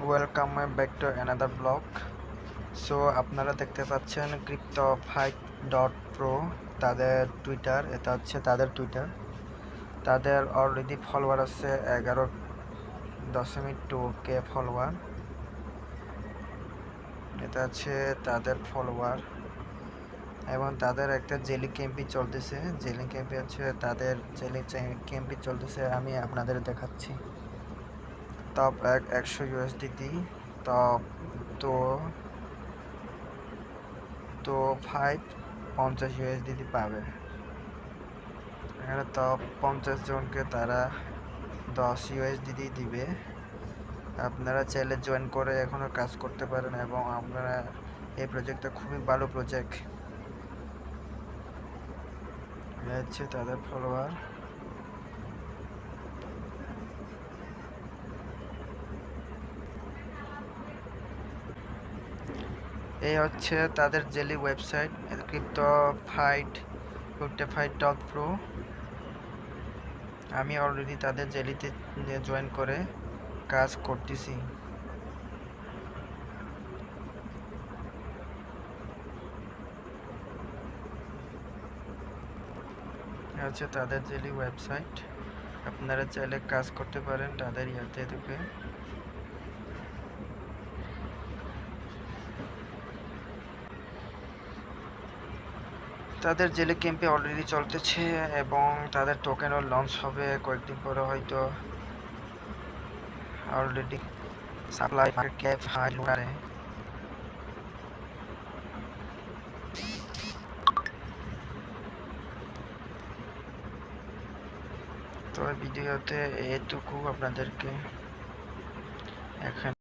Welcome back to another blog. So আপনারা দেখতে পাচ্ছেন cryptofy.pro, তাদের টুইটার। এটা হচ্ছে তাদের টুইটার। তাদের অলরেডি ফলোয়ার আছে 11.2k ফলোয়ার। এটা হচ্ছে তাদের ফলোয়ার এবং তাদের একটা জেলি ক্যাম্পি চলতেছে। জেলি ক্যাম্পি হচ্ছে তাদের জেলি ক্যাম্পি চলতেছে, আমি আপনাদের দেখাচ্ছি। টপ 100 USDT, টপ তো 50 USDT পাবে। এখানে টপ 50 জনকে তারা 10 USDT দিবে। আপনারা চাইলে জয়েন করে এখনও কাজ করতে পারেন এবং আপনারা এই প্রজেক্টটা খুবই ভালো প্রজেক্ট। হচ্ছে তাদের ফলোয়ার। এই হচ্ছে তাদের জেলি ওয়েবসাইট cryptofy.pro। আমি অলরেডি তাদের জেলিতে জয়েন করে কাজ করতেছি। হচ্ছে তাদের জেলি ওয়েবসাইট, আপনারা চাইলে কাজ করতে পারেন তাদের ইয়াতে ঢুকে। তাদের জেলি ক্যাম্পে অলরেডি চলতেছে এবং তাদের টোকেনও লঞ্চ হবে কয়েকদিন পরে হয়তো। Already supply market cap high লুনারে। তো ভিডিওতে এটুকু আপনাদেরকে এখন